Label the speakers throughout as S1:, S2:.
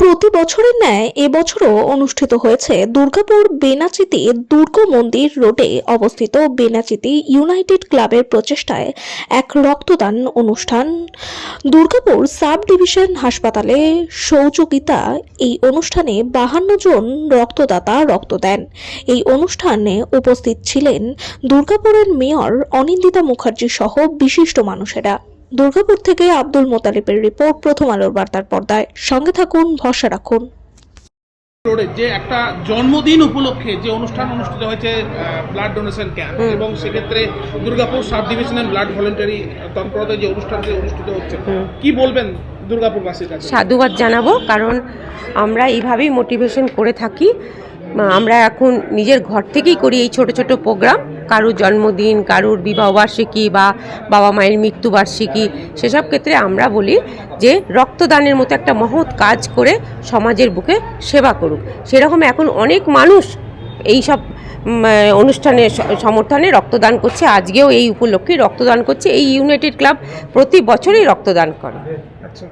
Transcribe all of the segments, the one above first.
S1: প্রতি বছরের ন্যায় এবছরও অনুষ্ঠিত হয়েছে দুর্গাপুর বেনাচিতি দুর্গ মন্দির রোডে অবস্থিত বেনাচিতি ইউনাইটেড ক্লাবের প্রচেষ্টায় এক রক্তদান অনুষ্ঠান। দুর্গাপুর সাব ডিভিশন হাসপাতালে সহযোগিতা এই অনুষ্ঠানে 52 জন রক্তদাতা রক্ত দেন। এই অনুষ্ঠানে উপস্থিত ছিলেন দুর্গাপুরের মেয়র অনিন্দিতা মুখার্জি সহ বিশিষ্ট মানুষেরা। দুর্গাপুর থেকে আব্দুল মোতালিবের রিপোর্ট, প্রথম আলোর বার্তার পর্দায়। সঙ্গে থাকুন, ভরসা রাখুন।
S2: রোডে যে একটা জন্মদিন উপলক্ষে যে অনুষ্ঠান অনুষ্ঠিত হয়েছে ব্লাড ডোনেশন ক্যাম্প, এবং সেক্ষেত্রে Durgapur sub divisional blood voluntary তৎপরতায় যে অনুষ্ঠানটি অনুষ্ঠিত হচ্ছে, কি বলবেন দুর্গাপুরবাসীর কাছে?
S3: সাধুবাদ জানাবো, কারণ আমরা এইভাবেই মোটিভেশন করে থাকি। আমরা এখন নিজের ঘর থেকেই করি এই ছোট ছোট প্রোগ্রাম, কারুর জন্মদিন, কারুর বিবাহবার্ষিকী বা বাবা মায়ের মৃত্যুবার্ষিকী, সেসব ক্ষেত্রে আমরা বলি যে রক্তদানের মতো একটা মহৎ কাজ করে সমাজের বুকে সেবা করুক। সেরকম এখন অনেক মানুষ এই সব অনুষ্ঠানে সমর্থনে রক্তদান করছে। আজকেও এই উপলক্ষে রক্তদান করছে। এই ইউনাইটেড ক্লাব প্রতি বছরই রক্তদান করে।
S2: আচ্ছা,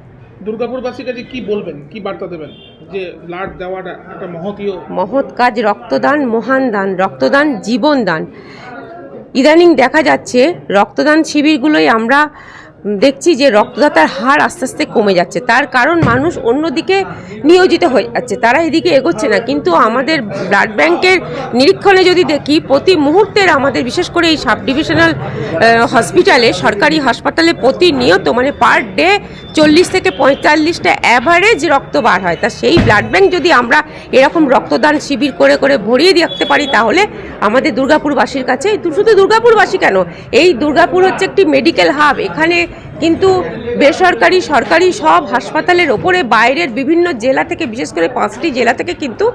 S2: দুর্গাপুরবাসীর কাছে কি বলবেন, কি বার্তা দেবেন যে ব্লাড দেওয়াটা একটা মহৎ
S3: কাজ? রক্তদান মহান দান, রক্তদান জীবন দান। ইদানিং দেখা যাচ্ছে রক্তদান শিবিরগুলোই আমরা দেখছি যে রক্তদাতার হার আস্তে আস্তে কমে যাচ্ছে। তার কারণ মানুষ অন্যদিকে নিয়োজিত হয়ে যাচ্ছে, তারা এদিকে এগোচ্ছে না। কিন্তু আমাদের ব্লাড ব্যাংকের নিরীক্ষণে যদি দেখি, প্রতি মুহূর্তের আমাদের বিশেষ করে এই সাব ডিভিশনাল হসপিটালে, সরকারি হাসপাতালে প্রতিনিয়ত মানে পার ডে 40 থেকে 45টা অ্যাভারেজ রক্ত বার হয়। তা সেই ব্লাড ব্যাংক যদি আমরা এরকম রক্তদান শিবির করে করে ভরিয়ে রাখতে পারি, তাহলে আমাদের দুর্গাপুরবাসীর কাছে, শুধু দুর্গাপুরবাসী কেন, এই দুর্গাপুর হচ্ছে একটি মেডিকেল হাব। এখানে কিন্তু বেসরকারি সরকারি সব হাসপাতালের ওপরে বাইরের বিভিন্ন জেলা থেকে, বিশেষ করে 5টি জেলা থেকে কিন্তু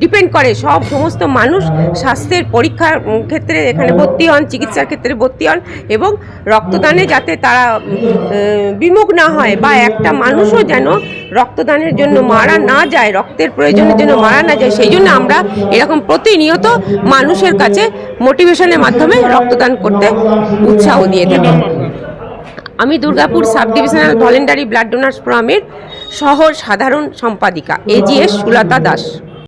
S3: ডিপেন্ড করে সমস্ত মানুষ স্বাস্থ্যের পরীক্ষার ক্ষেত্রে এখানে ভর্তি হন, চিকিৎসার ক্ষেত্রে ভর্তি হন, এবং রক্তদানে যাতে তারা বিমুখ না হয় বা একটা মানুষও যেন রক্তদানের জন্য মারা না যায়, রক্তের প্রয়োজনের জন্য মারা না যায়, সেই জন্য আমরা এরকম প্রতিনিয়ত মানুষের কাছে মোটিভেশনের মাধ্যমে রক্তদান করতে উৎসাহ দিয়ে থাকি। আমি Durgapur sub divisional voluntary blood donors ফোরামের শহর সাধারণ সম্পাদিকা এজিএস সুলতা দাস।